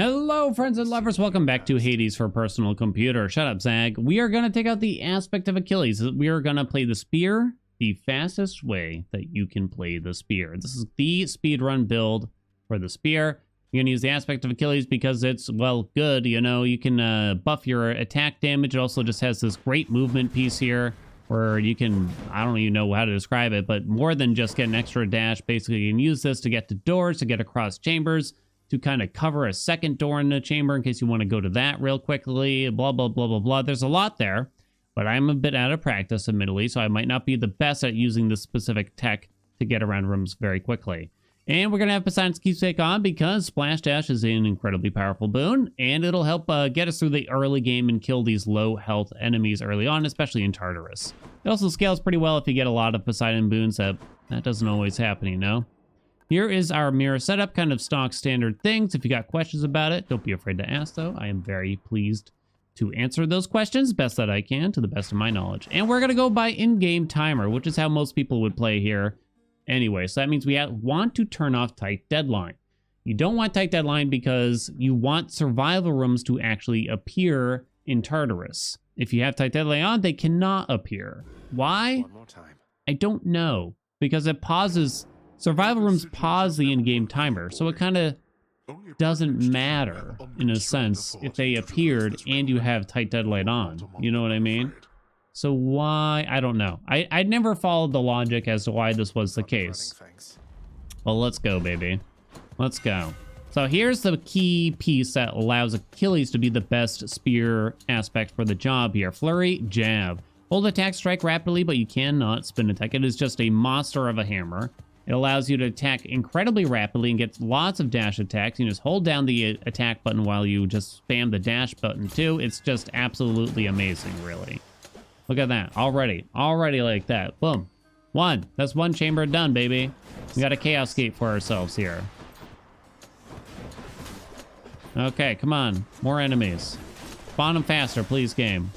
Hello, friends and lovers. Welcome back to Hades for Personal Computer. Shut up, Zag. We are going to take out the aspect of Achilles. We are going to play the spear the fastest way that you can play the spear. This is the speedrun build for the spear. You're going to use the aspect of Achilles because it's, well, good. You know, you can buff your attack damage. It also just has this great movement piece here where you can, I don't even know how to describe it, but more than just get an extra dash. Basically, you can use this to get to doors, to get across chambers, to kind of cover a second door in the chamber in case you want to go to that real quickly, blah, blah, blah, blah, blah. There's a lot there, but I'm a bit out of practice, admittedly, so I might not be the best at using this specific tech to get around rooms very quickly. And we're going to have Poseidon's Keepsake on because Splash Dash is an incredibly powerful boon, and it'll help get us through the early game and kill these low health enemies early on, especially in Tartarus. It also scales pretty well if you get a lot of Poseidon boons. That doesn't always happen, you know? Here is our mirror setup, kind of stock standard things. If you got questions about it, don't be afraid to ask, though. I am very pleased to answer those questions best that I can, to the best of my knowledge. And we're going to go by in-game timer, which is how most people would play here anyway. So that means we want to turn off tight deadline. You don't want tight deadline because you want survival rooms to actually appear in Tartarus. If you have tight deadline on, they cannot appear. Why? One more time. I don't know. Because it pauses... Survival rooms pause the in-game timer, so it kind of doesn't matter, in a sense, if they appeared and you have tight deadline on. You know what I mean? So why? I don't know. I never followed the logic as to why this was the case. Well, let's go, baby. Let's go. So here's the key piece that allows Achilles to be the best spear aspect for the job here. Flurry, jab. Hold attack, strike rapidly, but you cannot spin attack. It is just a monster of a hammer. It allows you to attack incredibly rapidly and get lots of dash attacks. You just hold down the attack button while you just spam the dash button too. It's just absolutely amazing, really. Look at that. Already like that. Boom. One. That's one chamber done, baby. We got a chaos gate for ourselves here. Okay, come on. More enemies. Spawn them faster, please, game.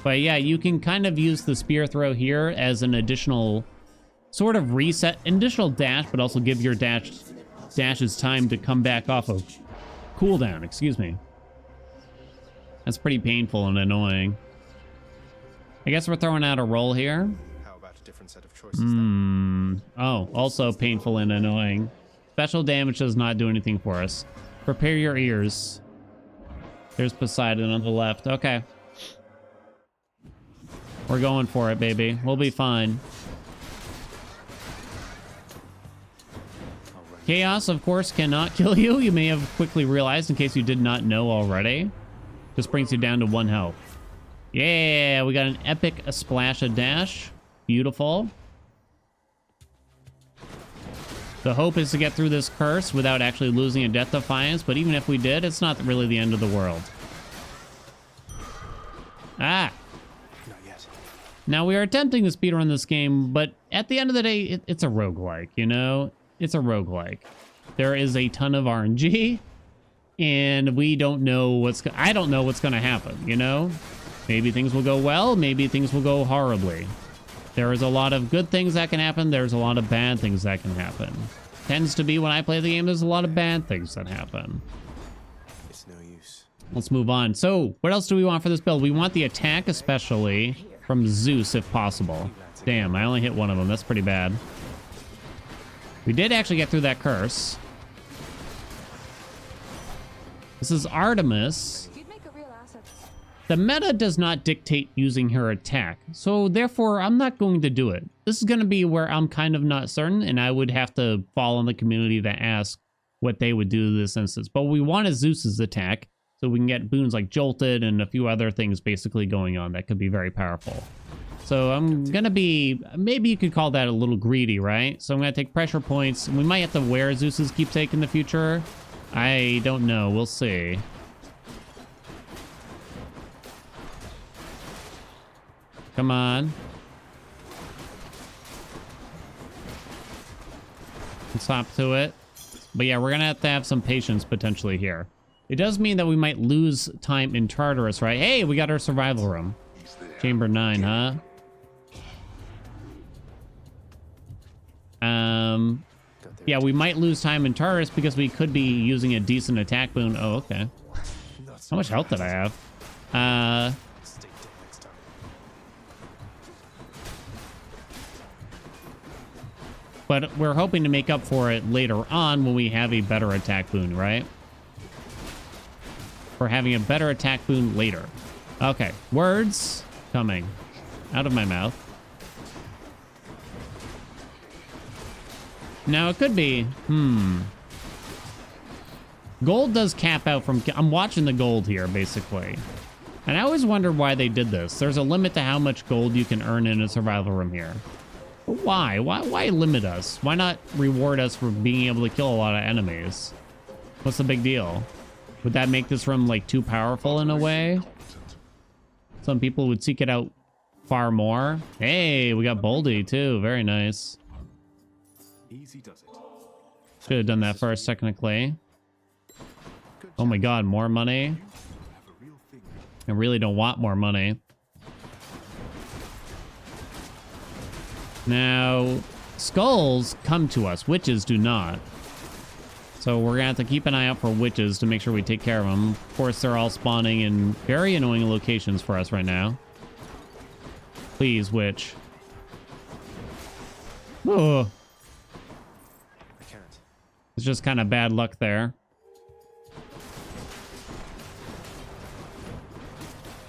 But yeah, you can kind of use the spear throw here as an additional... sort of reset, additional dash, but also give your dashes time to come back off of cooldown, excuse me. That's pretty painful and annoying. I guess we're throwing out a roll here. How about a different set of choices then? Oh, also painful and annoying. Special damage does not do anything for us. Prepare your ears. There's Poseidon on the left. Okay. We're going for it, baby. We'll be fine. Chaos, of course, cannot kill you. You may have quickly realized, in case you did not know already. Just brings you down to 1 health. Yeah, we got an epic splash of dash. Beautiful. The hope is to get through this curse without actually losing a Death Defiance, but even if we did, it's not really the end of the world. Ah! Not yet. Now, we are attempting to speedrun this game, but at the end of the day, it's a roguelike, you know? It's a roguelike. There is a ton of RNG, and we don't know I don't know what's gonna happen, you know? Maybe things will go well, maybe things will go horribly. There is a lot of good things that can happen, there's a lot of bad things that can happen. Tends to be when I play the game, there's a lot of bad things that happen. It's no use. Let's move on. So, what else do we want for this build? We want the attack, especially, from Zeus, if possible. Damn, I only hit one of them, that's pretty bad. We did actually get through that curse. This is Artemis. The meta does not dictate using her attack, so therefore I'm not going to do it. This is going to be where I'm kind of not certain, and I would have to fall in the community to ask what they would do in this instance. But we wanted Zeus's attack, so we can get boons like Jolted and a few other things basically going on that could be very powerful. So I'm gonna be, maybe you could call that a little greedy, right? So I'm gonna take pressure points. We might have to wear Zeus's keepsake in the future. I don't know, we'll see. Come on. Let's hop to it. But yeah, we're gonna have some patience potentially here. It does mean that we might lose time in Tartarus, right? Hey, we got our survival room. Chamber 9, huh? Yeah, we might lose time in Tartarus because we could be using a decent attack boon. Oh, okay. How much health did I have? Stay dead next time. But we're hoping to make up for it later on when we have a better attack boon, right? We're having a better attack boon later. Okay, words coming out of my mouth. Now it could be, gold does cap out from, I'm watching the gold here basically. And I always wonder why they did this. There's a limit to how much gold you can earn in a survival room here. But why? Why limit us? Why not reward us for being able to kill a lot of enemies? What's the big deal? Would that make this room like too powerful in a way? Some people would seek it out far more. Hey, we got Boldy too. Very nice. Easy does it. Should have done that first, technically. Oh my god, more money? I really don't want more money. Now, skulls come to us. Witches do not. So we're gonna have to keep an eye out for witches to make sure we take care of them. Of course, they're all spawning in very annoying locations for us right now. Please, witch. Oh. It's just kind of bad luck there.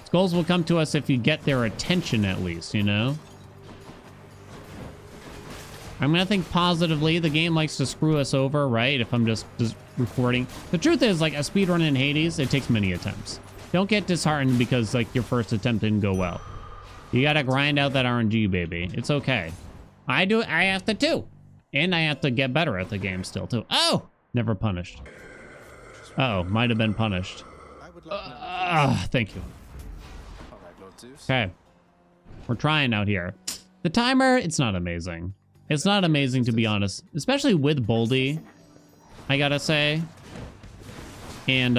Skulls will come to us if you get their attention at least, you know? I'm gonna think positively. The game likes to screw us over, right? If I'm just recording. The truth is, like, a speedrun in Hades, it takes many attempts. Don't get disheartened because, like, your first attempt didn't go well. You gotta grind out that RNG, baby. It's okay. I do it. I have to too. And I have to get better at the game still, too. Oh! Never punished. Uh-oh, might have been punished. Thank you. Okay. We're trying out here. The timer, it's not amazing. It's not amazing, to be honest. Especially with Boldy, I gotta say. And,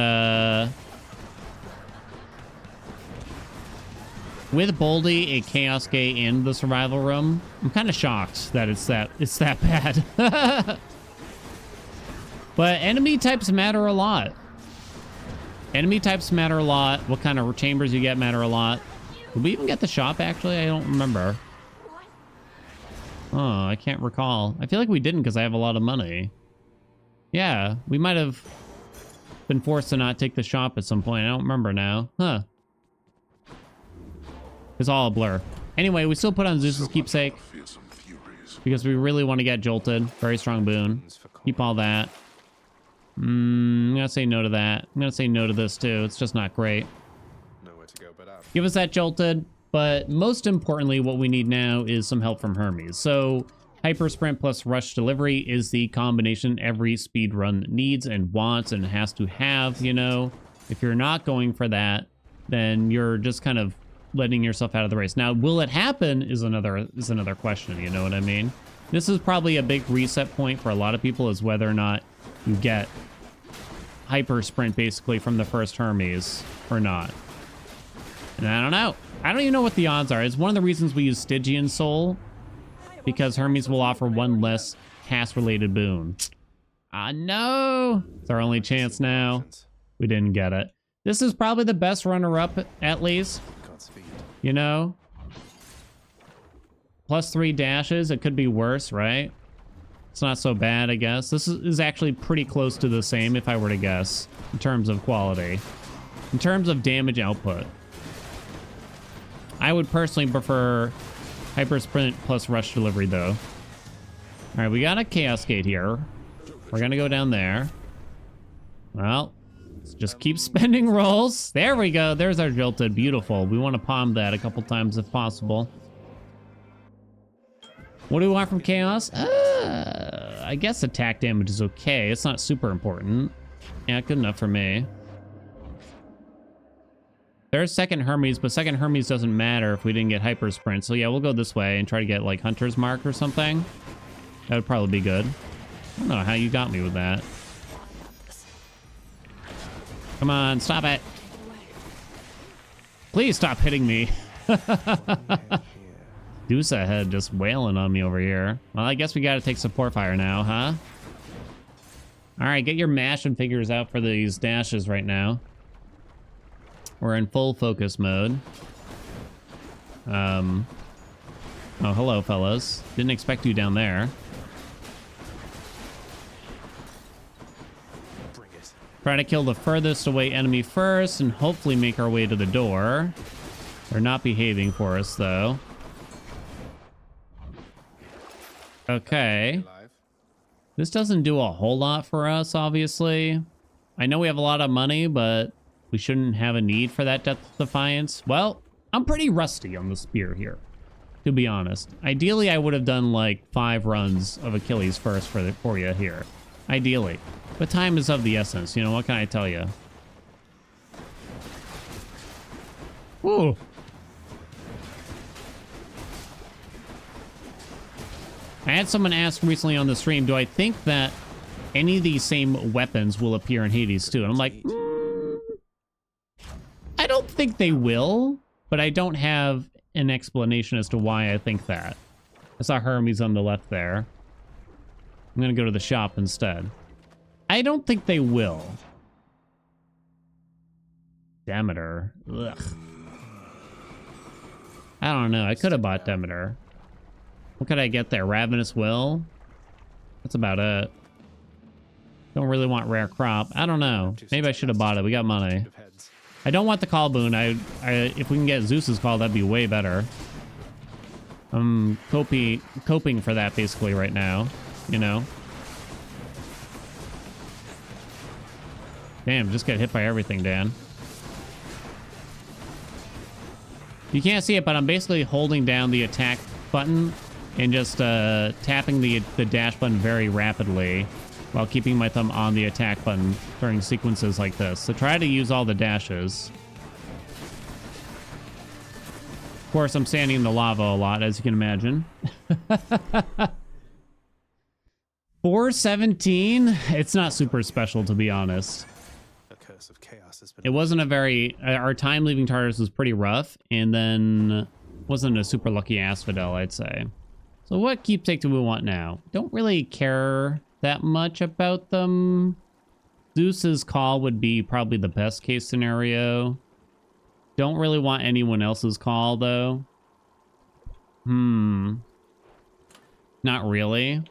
with Boldy, a Chaos Gate, and the Survival Room, I'm kind of shocked that it's that bad. But enemy types matter a lot. Enemy types matter a lot. What kind of chambers you get matter a lot. Did we even get the shop, actually? I don't remember. Oh, I can't recall. I feel like we didn't because I have a lot of money. Yeah, we might have been forced to not take the shop at some point. I don't remember now. Huh. It's all a blur. Anyway, we still put on Zeus's keepsake because we really want to get jolted. Very strong boon. Keep all that. I'm gonna say no to that. I'm gonna say no to this too. It's just not great. Nowhere to go but up. Give us that jolted. But most importantly, what we need now is some help from Hermes. So hyper sprint plus rush delivery is the combination every speedrun needs and wants and has to have, you know. If you're not going for that, then you're just kind of letting yourself out of the race. Now, will it happen is another question, you know what I mean? This is probably a big reset point for a lot of people, is whether or not you get hyper sprint basically from the first Hermes or not. And I don't know. I don't even know what the odds are. It's one of the reasons we use Stygian Soul, because Hermes will offer one less cast-related boon. No! It's our only chance now. We didn't get it. This is probably the best runner-up, at least. You know? +3 dashes. It could be worse, right? It's not so bad, I guess. This is actually pretty close to the same, if I were to guess, in terms of quality. In terms of damage output. I would personally prefer hyper sprint plus rush delivery, though. All right, we got a Chaos Gate here. We're gonna go down there. Well, let's just keep spending rolls. There we go. There's our jolted. Beautiful. We want to palm that a couple times if possible. What do we want from Chaos? I guess attack damage is okay. It's not super important. Yeah, good enough for me. There's second Hermes, but second Hermes doesn't matter if we didn't get hyper sprint. So yeah, we'll go this way and try to get like Hunter's Mark or something. That would probably be good. I don't know how you got me with that. Come on, stop it. Please stop hitting me. Deuce ahead just wailing on me over here. Well, I guess we gotta take support fire now, huh? All right, get your mashing figures out for these dashes right now. We're in full focus mode. Oh, hello, fellas. Didn't expect you down there. Bring it. Try to kill the furthest away enemy first and hopefully make our way to the door. They're not behaving for us, though. Okay. Alive. This doesn't do a whole lot for us, obviously. I know we have a lot of money, but we shouldn't have a need for that Death Defiance. Well, I'm pretty rusty on the spear here, to be honest. Ideally, I would have done like 5 runs of Achilles first for you here. Ideally. But time is of the essence, you know, what can I tell you? Ooh. I had someone ask recently on the stream, do I think that any of these same weapons will appear in Hades too? And I'm like, I don't think they will, but I don't have an explanation as to why I think that. I saw Hermes on the left there. I'm gonna go to the shop instead. I don't think they will. Demeter. Ugh. I don't know. I could have bought Demeter. What could I get there? Ravenous Will? That's about it. Don't really want Rare Crop. I don't know. Maybe I should have bought it. We got money. I don't want the Call Boon. If we can get Zeus's Call, that'd be way better. I'm coping for that basically right now. You know? Damn, just got hit by everything, Dan. You can't see it, but I'm basically holding down the attack button and just tapping the dash button very rapidly while keeping my thumb on the attack button during sequences like this. So try to use all the dashes. Of course, I'm standing in the lava a lot, as you can imagine. 417? It's not super special, to be honest. A curse of chaos has been. It wasn't a very... Our time leaving Tartarus was pretty rough, and then wasn't a super lucky Asphodel, I'd say. So what keepsake do we want now? Don't really care that much about them. Zeus's Call would be probably the best case scenario. Don't really want anyone else's Call, though. Not really.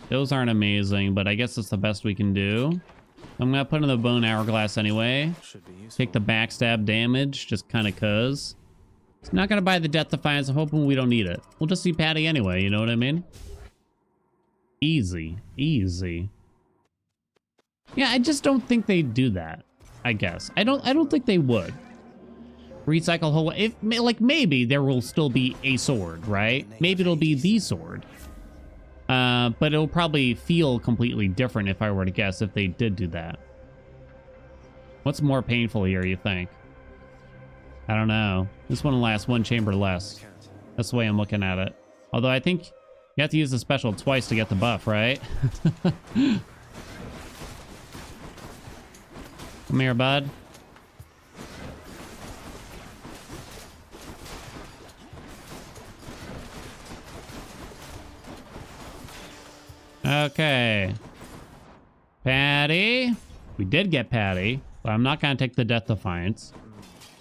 Those aren't amazing, but I guess it's the best we can do. I'm gonna put in the Bone Hourglass anyway. Should be useful. Take the backstab damage, just kind of cuz. It's not gonna buy the Death Defiance. I'm hoping we don't need it. We'll just see Patty anyway, you know what I mean? Easy. Easy. Yeah, I just don't think they do that, I guess. I don't think they would. Recycle whole... If, like, maybe there will still be a sword, right? Maybe it'll be the sword. But it'll probably feel completely different if I were to guess if they did do that. What's more painful here, you think? I don't know. This one lasts 1 chamber less. That's the way I'm looking at it. Although I think you have to use the special twice to get the buff, right? Come here, bud. Okay. Patty. We did get Patty, but I'm not going to take the Death Defiance.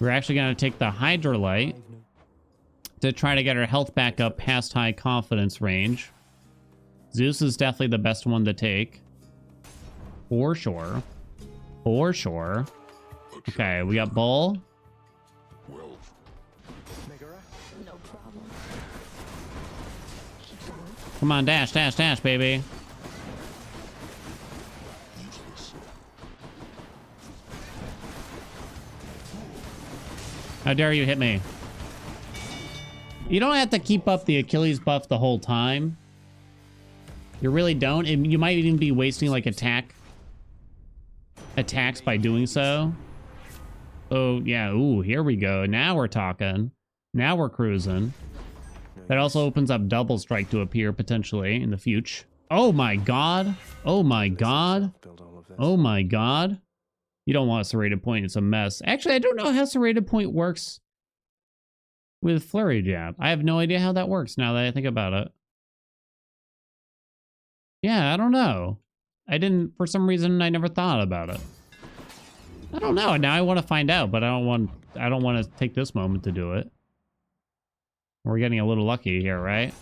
We're actually going to take the Hydrolite to try to get our health back up past high confidence range. Zeus is definitely the best one to take. For sure. For sure. Okay, we got Bull. No problem. Come on, dash, dash, dash, baby. How dare you hit me? You don't have to keep up the Achilles buff the whole time. You really don't. And you might even be wasting like attacks by doing so. Oh, yeah. Ooh, here we go. Now we're talking. Now we're cruising. That also opens up double strike to appear potentially in the future. Oh my god. Oh my god. Oh my god. You don't want a serrated point. It's a mess. Actually, I don't know how serrated point works with flurry jab. I have no idea how that works now that I think about it. Yeah, I don't know. I didn't, for some reason, I never thought about it. I don't know. Now I want to find out, but I don't want to take this moment to do it. We're getting a little lucky here, right?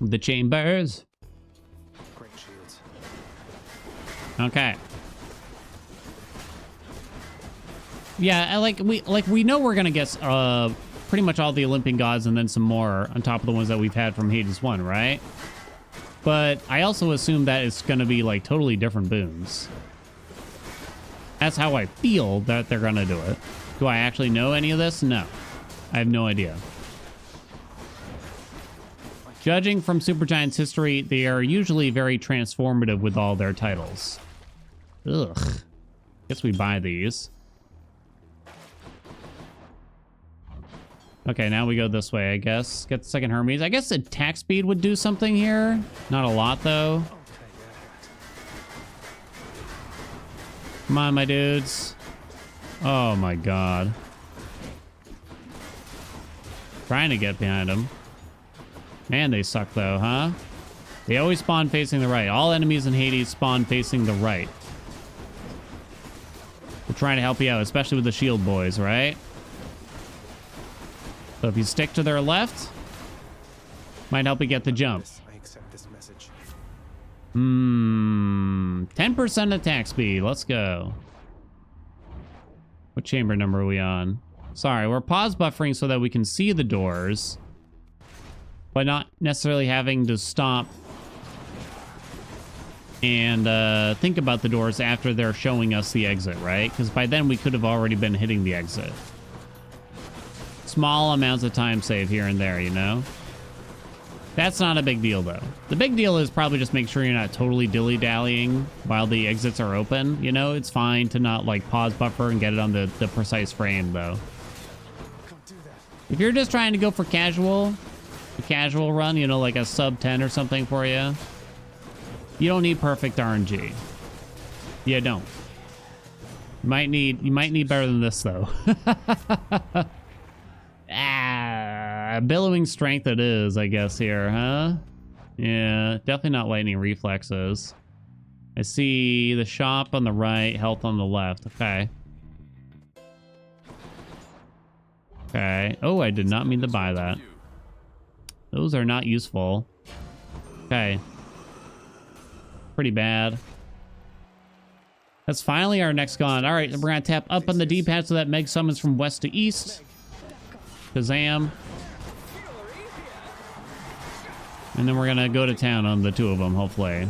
The chambers. Great shields. Okay. Yeah, we know we're gonna get pretty much all the Olympian gods and then some more on top of the ones that we've had from Hades 1, right? But I also assume that it's gonna be like totally different boons. That's how I feel that they're gonna do it. Do I actually know any of this? No. I have no idea. Judging from Supergiant's history, they are usually very transformative with all their titles. Ugh. Guess we buy these. Okay, now we go this way, I guess. Get the second Hermes. I guess attack speed would do something here. Not a lot, though. Come on, my dudes. Oh, my God. Trying to get behind them. Man, they suck, though, huh? They always spawn facing the right. All enemies in Hades spawn facing the right. We're trying to help you out, especially with the shield boys, right? So if you stick to their left, might help you get the jump. I accept this message. 10% attack speed. Let's go. What chamber number are we on? Sorry, we're pause buffering so that we can see the doors, but not necessarily having to stop and think about the doors after they're showing us the exit, right? Because by then we could have already been hitting the exit. Small amounts of time save here and there, you know? That's not a big deal, though. The big deal is probably just make sure you're not totally dilly-dallying while the exits are open. You know, it's fine to not, like, pause buffer and get it on the precise frame, though. If you're just trying to go for a casual run, you know, like a sub 10 or something for you, you don't need perfect RNG. You don't. You might need better than this, though. Billowing strength it is, I guess, here, huh? Yeah, definitely not lightning reflexes. I see the shop on the right, health on the left. Okay. Okay. Oh, I did not mean to buy that. Those are not useful. Okay. Pretty bad. That's finally our next god. All right, we're going to tap up on the D-pad so that Meg summons from west to east. Kazam. And then we're going to go to town on the two of them, hopefully.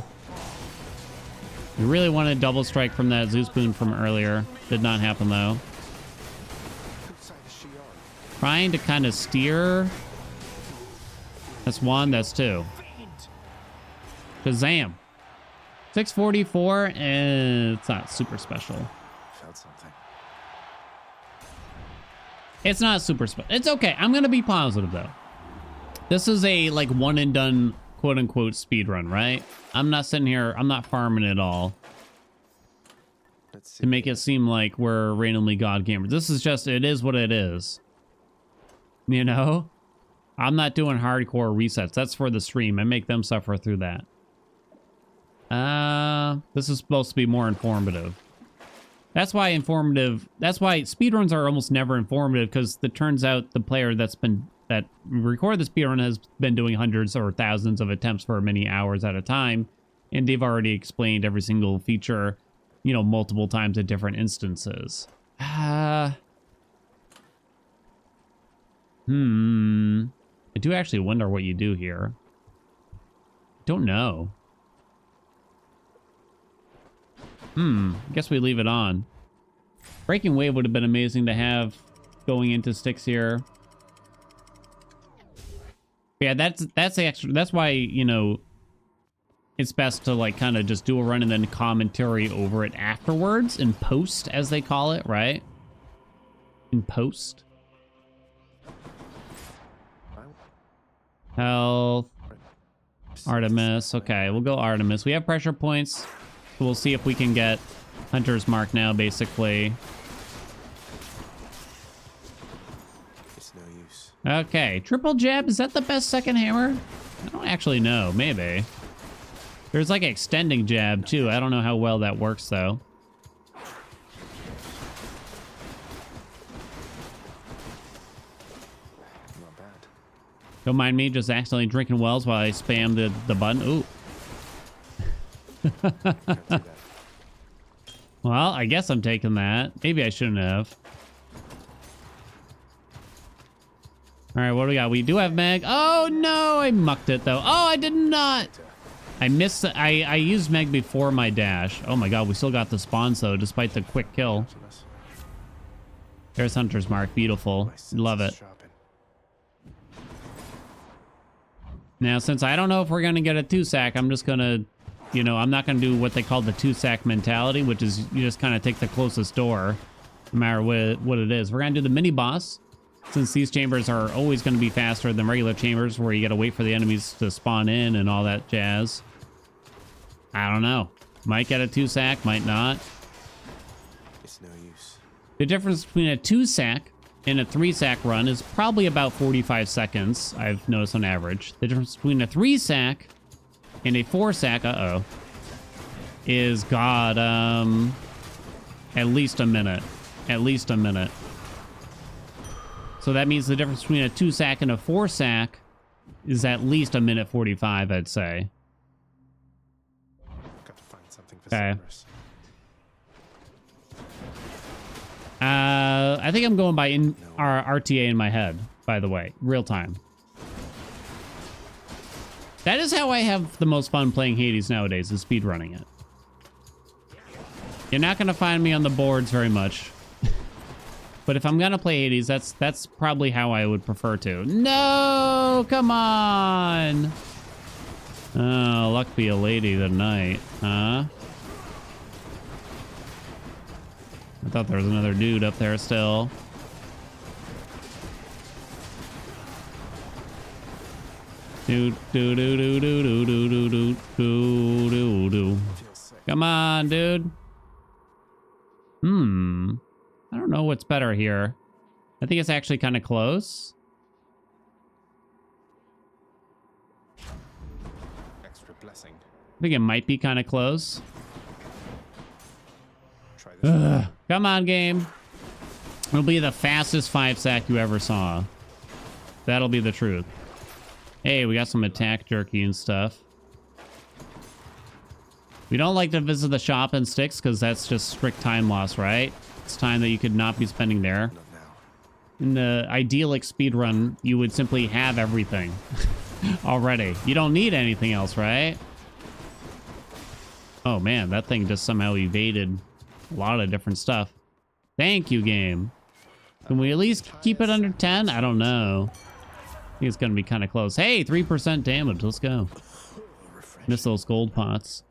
We really wanted double strike from that Zeus boon from earlier. Did not happen, though. Trying to kind of steer. That's one, that's two. Kazam. 644, and it's not super special. Felt something. It's not super special. It's okay. I'm going to be positive, though. This is a, like, one and done, quote unquote, speed run, right? I'm not sitting here. I'm not farming at all to make it seem like we're randomly god gamers. This is just, it is what it is. You know? I'm not doing hardcore resets. That's for the stream. I make them suffer through that. This is supposed to be more informative. That's why speedruns are almost never informative, because it turns out the player that recorded the speedrun has been doing hundreds or thousands of attempts for many hours at a time, and they've already explained every single feature, you know, multiple times at different instances. I do actually wonder what you do here. Don't know. I guess we leave it on. Breaking Wave would have been amazing to have going into Styx here. Yeah, that's why, you know, it's best to, like, kind of just do a run and then commentary over it afterwards, in post, as they call it, right? In post. Health. Artemis. Okay, we'll go Artemis. We have pressure points. So we'll see if we can get Hunter's Mark now, basically. It's no use. Okay, triple jab. Is that the best second hammer? I don't actually know. Maybe. There's like extending jab too. I don't know how well that works though. Not bad. Don't mind me just accidentally drinking wells while I spam the button. Ooh. Can't do that. Well, I guess I'm taking that. Maybe I shouldn't have. All right, what do we got? We do have Meg. Oh no, I mucked it though. Oh, I did not. I missed. I used Meg before my dash. Oh my god, we still got the spawns though, despite the quick kill. Optimus. There's Hunter's Mark. Beautiful. My senses Love it. sharpen. Now, since I don't know if we're gonna get a 2-sack, I'm just gonna, you know, I'm not gonna do what they call the 2-sack mentality, which is you just kind of take the closest door, no matter what it is. We're gonna do the mini boss. Since these chambers are always going to be faster than regular chambers where you got to wait for the enemies to spawn in and all that jazz. I don't know. Might get a 2-sack, might not. It's no use. The difference between a 2-sack and a 3-sack run is probably about 45 seconds, I've noticed on average. The difference between a 3-sack and a 4-sack, is, God, at least a minute. At least a minute. So that means the difference between a 2-sack and a 4-sack is at least a minute 45, I'd say. Got to find something for Okay. Tartarus. I think I'm going by our RTA in my head, by the way. Real time. That is how I have the most fun playing Hades nowadays, is speedrunning it. You're not going to find me on the boards very much. But if I'm gonna play Hades, that's probably how I would prefer to. No, come on. Oh, luck be a lady tonight, huh? I thought there was another dude up there still. Do do do do do do do do do do do do. Feels sick. Come on, dude. I don't know what's better here. I think it's actually kind of close. Extra blessing. I think it might be kind of close. Try this. Come on, game. It'll be the fastest 5-sack you ever saw. That'll be the truth. Hey, we got some attack jerky and stuff. We don't like to visit the shop in Styx because that's just strict time loss, right? It's time that you could not be spending there. Not now. In the idyllic speedrun, you would simply have everything already. You don't need anything else, right? Oh man, that thing just somehow evaded a lot of different stuff. Thank you, game. Can we at least keep it under 10? I don't know. I think it's going to be kind of close. Hey, 3% damage. Let's go. Miss those gold pots.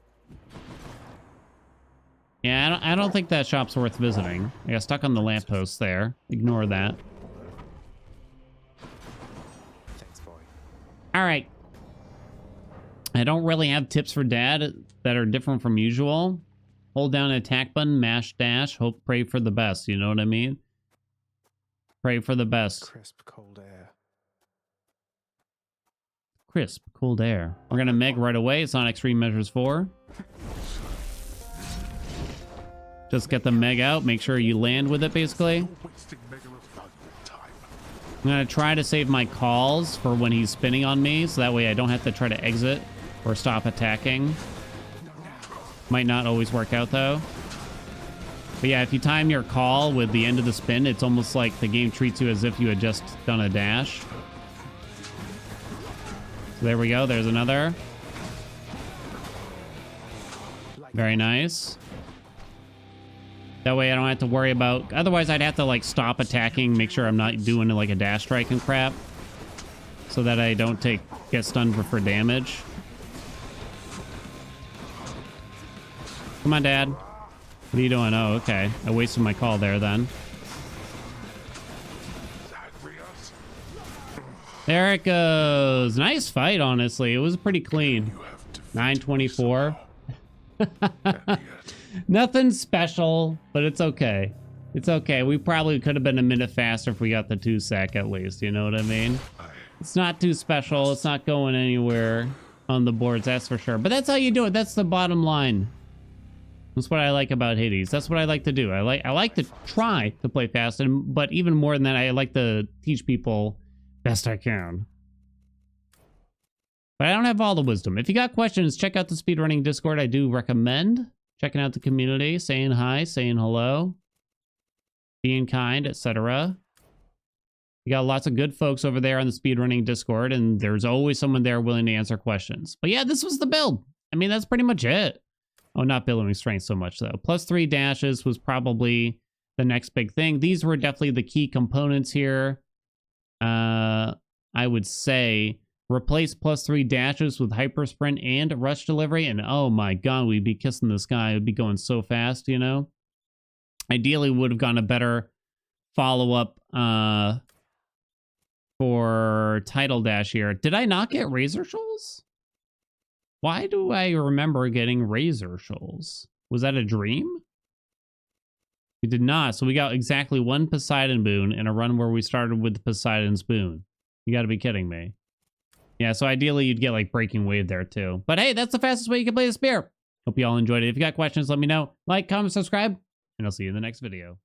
Yeah, I don't think that shop's worth visiting. I got stuck on the lamppost there. Ignore that. Thanks, boy. All right. I don't really have tips for dad that are different from usual. Hold down an attack button, mash dash, hope, pray for the best. You know what I mean? Pray for the best. Crisp, cold air. Crisp, cold air. We're going to Meg right away. It's on Extreme Measures 4. Just get the Meg out. Make sure you land with it, basically. I'm going to try to save my calls for when he's spinning on me, so that way I don't have to try to exit or stop attacking. Might not always work out, though. But yeah, if you time your call with the end of the spin, it's almost like the game treats you as if you had just done a dash. So there we go. There's another. Very nice. That way I don't have to worry about... Otherwise, I'd have to, like, stop attacking, make sure I'm not doing, like, a dash strike and crap. So that I don't get stunned for damage. Come on, Dad. What are you doing? Oh, okay. I wasted my call there, then. There it goes. Nice fight, honestly. It was pretty clean. 924. Nothing special, but it's okay. It's okay. We probably could have been a minute faster if we got the 2-sack at least. You know what I mean? It's not too special. It's not going anywhere. on the boards, that's for sure. But that's how you do it. That's the bottom line. That's what I like about Hades. That's what I like to do. I like to try to play fast, but even more than that, I like to teach people best I can. But I don't have all the wisdom. If you got questions, check out the speedrunning Discord. I do recommend checking out the community, saying hi, saying hello, being kind, etc. You got lots of good folks over there on the speedrunning Discord, and there's always someone there willing to answer questions. But yeah, this was the build. I mean, that's pretty much it. Oh, not billowing strength so much, though. +3 dashes was probably the next big thing. These were definitely the key components here. I would say replace +3 dashes with hyper sprint and rush delivery, and oh my god, we'd be kissing the sky. It would be going so fast, you know? Ideally, would have gone a better follow-up for title dash here. Did I not get razor shoals? Why do I remember getting razor shoals? Was that a dream? We did not. So we got exactly 1 Poseidon boon in a run where we started with Poseidon's boon. You got to be kidding me. Yeah, so ideally you'd get like breaking wave there too. But hey, that's the fastest way you can play the spear. Hope you all enjoyed it. If you got questions, let me know. Like, comment, subscribe, and I'll see you in the next video.